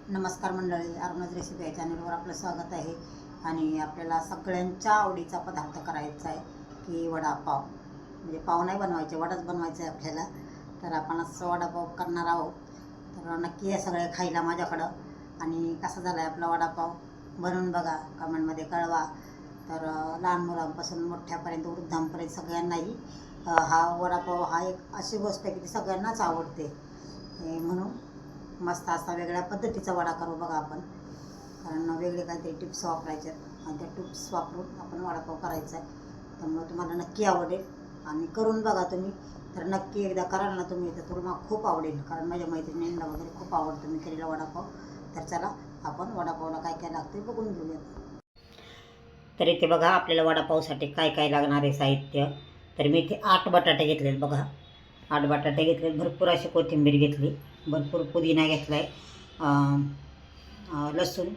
नमस्कार मंडळी, अरुणाज रेसिपी या चॅनलवर आपलं स्वागत आहे. आणि आपल्याला सगळ्यांच्या आवडीचा पदार्थ करायचा आहे की वडापाव. म्हणजे पाव नाही बनवायचे, वडाच बनवायचा आहे आपल्याला. तर आपण असं वडापाव करणार आहोत. तर नक्की या सगळे खायला माझ्याकडं. आणि कसा झाला आहे आपला वडापाव बनवून बघा, कमेंटमध्ये कळवा. तर लहान मुलांपासून मोठ्यापर्यंत वृद्धांपर्यंत सगळ्यांनाही हा वडापाव हा एक अशी गोष्ट आहे की ती सगळ्यांनाच आवडते. म्हणून मस्त असा वेगळ्या पद्धतीचा वडा करू बघा आपण. कारण वेगळे काहीतरी टिप्स वापरायचे आहेत आणि त्या टिप्स वापरून आपण वडापाव करायचा आहे. त्यामुळे तुम्हाला नक्की आवडेल आणि करून बघा तुम्ही. तर नक्की एकदा कराल ना तुम्ही तर तुम्हाला खूप आवडेल. कारण माझ्या मैत्रिणींना वगैरे खूप आवडतं मी केलेला वडापाव. तर चला आपण वडापावला काय काय लागते बघून घेऊयात. तर इथे बघा आपल्याला वडापावसाठी काय काय लागणार आहे साहित्य. तर मी इथे 8 बटाटे घेतलेत बघा. 8 बटाटे घेतले, भरपूर अशी कोथिंबीर घेतली, भरपूर पुदिना घेतला आहे, लसूण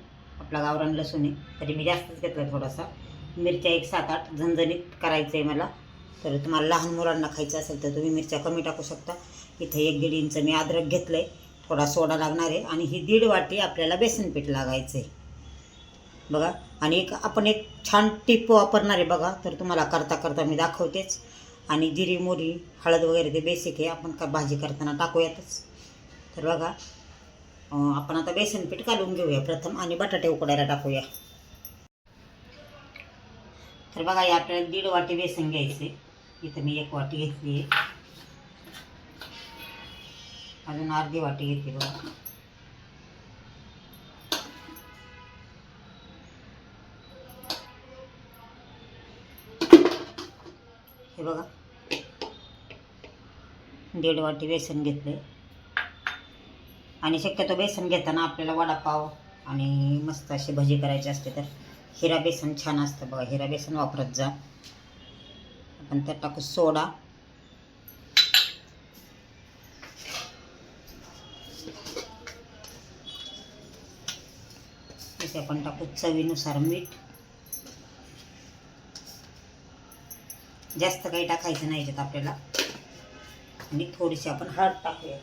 आपला गावरान लसूण आहे तरी मी जास्तच घेतला आहे थोडासा. मिरच्या एक 7-8 झणझणीत करायचं आहे मला. तर तुम्हाला लहान मुलांना खायचं असेल तर तुम्ही मिरच्या कमी टाकू शकता. इथं 1-1.5 इंच मी अद्रक घेतलं आहे, थोडा सोडा लागणार आहे आणि ही 1.5 वाटी आपल्याला बेसन पीठ लागायचं आहे बघा. आणि आपण एक छान टिप वापरणार आहे बघा. तर तुम्हाला करता करता मी दाखवतेच. आणि जिरी मोहरी हळद वगैरे ते बेसिक आहे, आपण का भाजी करताना टाकूयातच. तर बघा आपण आता बेसन पीठ घालून घेऊया प्रथम आणि बटाटे उकडायला टाकूया. तर बघा हे आपल्याला 1.5 वाटी बेसन घ्यायचे. इथं मी 1 वाटी घेतली आहे, अजून अर्धी वाटी घेतली बघा. हे बघा 1.5 वाटी बेसन घेतले. आणि शक्यतो बेसन घेताना आपल्याला वडापाव आणि मस्त अशी भजी करायची असते तर हिरा बेसन छान असतं बघा. हिरा बेसन वापरत जा. आपण त्यात टाकू सोडा, इथे आपण टाकू चवीनुसार मीठ. जास्त काही टाकायचं नाही याच्यात आपल्याला. आणि थोडीशी आपण हळद टाकूया.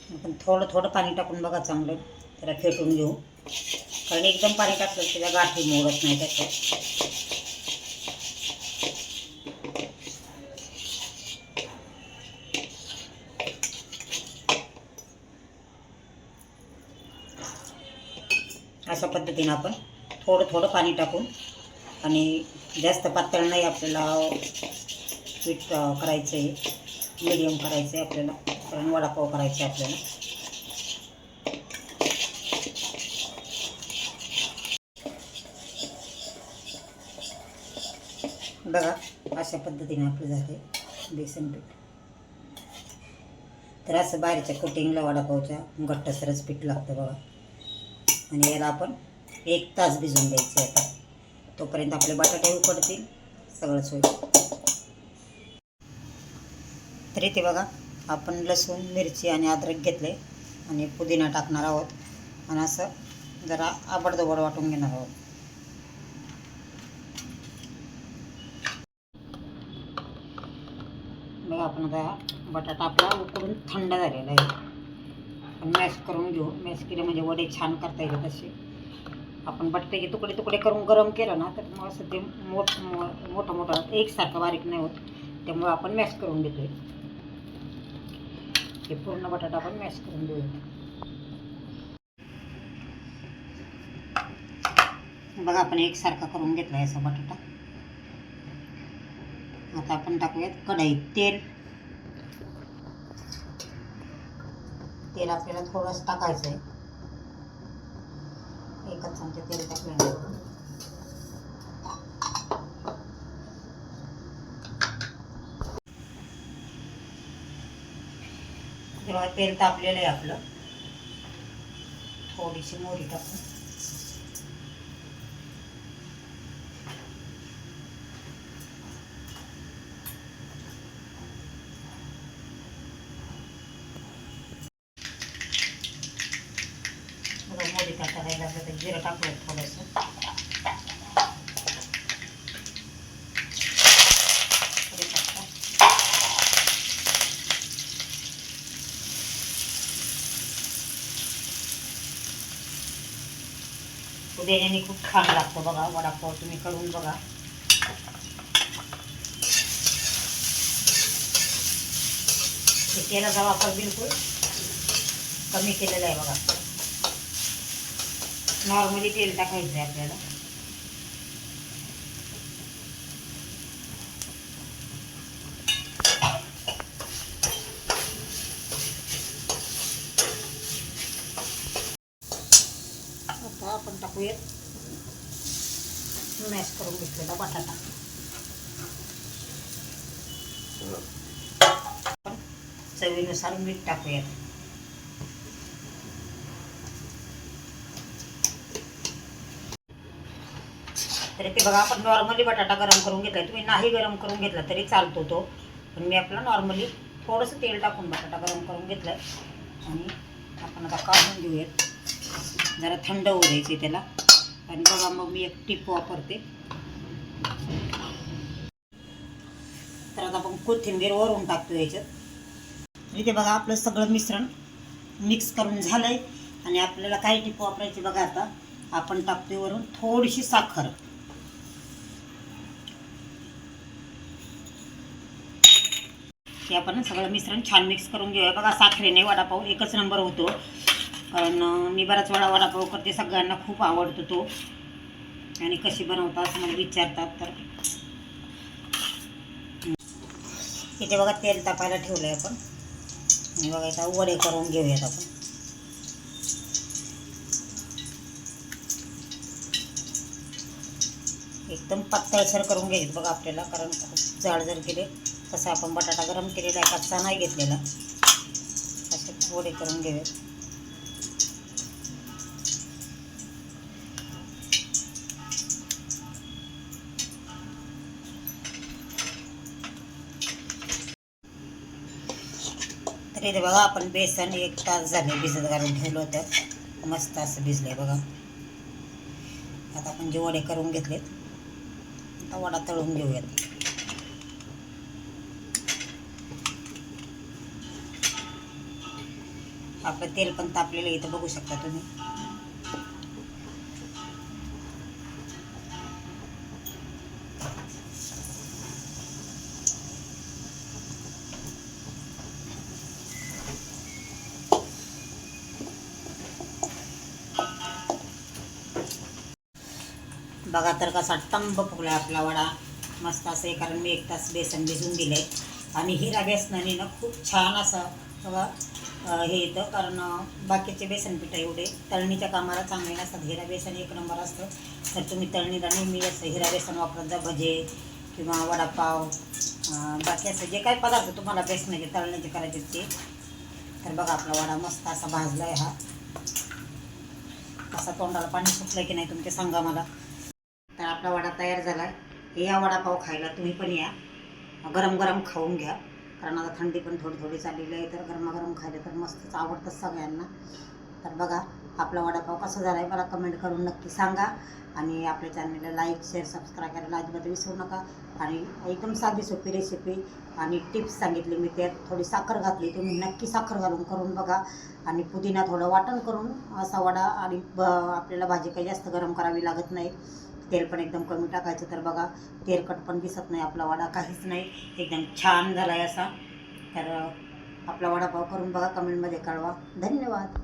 आपण थोडं थोडं पाणी टाकून बघा चांगलं त्याला फेटून घेऊ. कारण एकदम पाणी टाकलं त्याच्या गाठी मोडत नाही त्याच्यात. अशा पद्धतीनं आपण थोडं थोडं पाणी टाकून, आणि जास्त पातळ नाही आपल्याला पीठ करायचं आहे, मीडियम करायचं आहे आपल्याला. कारण वडापाव करायचं आहे आपल्याला. बघा अशा पद्धतीने आपलं झाले बेसन पीठ. तर असं बारीच्या कोटिंगला वडापावच्या घट्टसरच पीठ लागतं बघा. आणि याला आपण 1 तास भिजवून द्यायचं आहे. आता तोपर्यंत आपले बटाटे उकडतील, सगळंच होईल. तर इथे बघा आपण लसूण मिरची आणि अद्रक घेतले आणि पुदिना टाकणार आहोत आणि असं जरा आबडधोबड वाटून घेणार आहोत. बघा आपण आता बटाटा आपला उकडून थंड झालेला आहे. आपण मॅश करून घेऊ. मॅश केले म्हणजे वडे छान करता येतात तसे. आपण बटाट्याचे तुकडे तुकडे करून गरम केलं ना तर मग असं ते मोठं मोठं एकसारखं बारीक नाही होत. त्यामुळे आपण मॅश करून घेतो. हे पूर्ण बटाटा आपण मॅश करून घेऊया. बघा आपण एकसारखा करून घेतला असा बटाटा. आता आपण टाकूयात कढईत तेल. तेल आपल्याला थोडंच टाकायचं आहे. 1 चमचा तेल टाकल्यानंतर जेव्हा तेल तापलेलं आहे आपलं, थोडीशी मोहरी टाकून भाजायला लागलं तर जिरं टाकूयात थोडंसं. पुदिन्याने खूप छान लागतो बघा वडापाव, तुम्ही करून बघा. तेलाचा वापर बिलकुल कमी केलेला आहे बघा. नॉर्मली तेल टाकायचं आहे आपल्याला. आता आपण टाकूयात मॅश करून घेतलेला बटाटा. चवीनुसार मीठ टाकूयात. तरी ते बघा आपण नॉर्मली बटाटा गरम करून घेतला, तुम्ही नाही गरम करून घेतला तरी चालतो तो, पण मी आपला नॉर्मली थोडंसं तेल टाकून बटाटा गरम करून घेतला आहे. आणि आपण आता काढून घेऊयात, जरा थंड होऊ द्यायचे त्याला. आणि बघा मग मी एक टिप वापरते. तर आता आपण कोथिंबीर वरून टाकतो याच्यात. इथे बघा आपलं सगळं मिश्रण मिक्स करून झालं आहे. आणि आपल्याला काय टिप वापरायची बघा. आता आपण टाकतोय वरून थोडीशी साखर. हे आपण सगळं मिश्रण छान मिक्स करून घेऊया. बघा साखरेने वडापाव एकच नंबर होतो, कारण मी बराच वेळा वडापाव करते, सगळ्यांना खूप आवडतो तो. आणि कशी बनवता असं मला विचारतात. तर इथे बघा तेल तापायला ठेवलं आहे आपण. आणि बघा इथं वडे करून घेऊयात आपण. एकदम पातळसर करून घ्यायचे बघा आपल्याला, कारण खूप जाड जर केले तसं आपण बटाटा गरम केलेला आहे, कच्चा नाही घेतलेला. असे वडे करून घेऊयात. तर इथे बघा आपण बेसन 1 तास झाले भिजत घालून ठेवलं होतं, मस्त असं भिजलं आहे बघा. आता आपण जे वडे करून घेतलेत, आता वडा तळून घेऊयात. आपलं तेल पण तापलेलं इथं बघू शकता तुम्ही. बघा तर कसा टंब फुगला आपला वडा, मस्त असं आहे. कारण मी 1 तास बेसन भिजून दिलं आहे. आणि हिरा बेसनाने ना खूप छान असं बघा हे येतं, कारण बाकीचे बेसनपीठ एवढे तळणीच्या कामाला चांगले नसतात. हिरा बेसन 1 नंबर असतं. तर तुम्ही तळणीला नेहमी असं हिरा बेसन वापरत जा, भजे किंवा वडापाव, बाकी असं जे काही पदार्थ तुम्हाला बेसनाचे तळण्याचे करायचे ते. तर बघा आपला वडा मस्त असा भाजला आहे. हा असा तोंडाला पाणी सुटलं की नाही तुमचे सांगा मला. तर आपला वडा तयार झाला आहे. या वडापाव खायला तुम्ही पण या, गरम गरम खाऊन घ्या. कारण आता थंडी पण थोडी थोडी चाललेली आहे, तर गरमागरम खायला तर मस्तच आवडतं सगळ्यांना. तर बघा आपला वडापाव कसा झाला आहे मला कमेंट करून नक्की सांगा. आणि आपल्या चॅनलला लाईक शेअर सबस्क्राईब करायला अजिबात विसरू नका. आणि एकदम साधी सोपी रेसिपी आणि टिप्स सांगितली मी, त्यात थोडी साखर घातली, तुम्ही नक्की साखर घालून करून बघा. आणि पुदिना थोडं वाटण करून असा वडा. आणि आपल्याला भाजी काही जास्त गरम करावी लागत नाही, तेल पण एकदम कमी टाकायचं. तर बघा तेलकट पण दिसत नाही आपला वडा, काहीच नाही, एकदम छान झाला आहे असा. तर आपला वडापाव करून बघा, कमेंटमध्ये कळवा. धन्यवाद.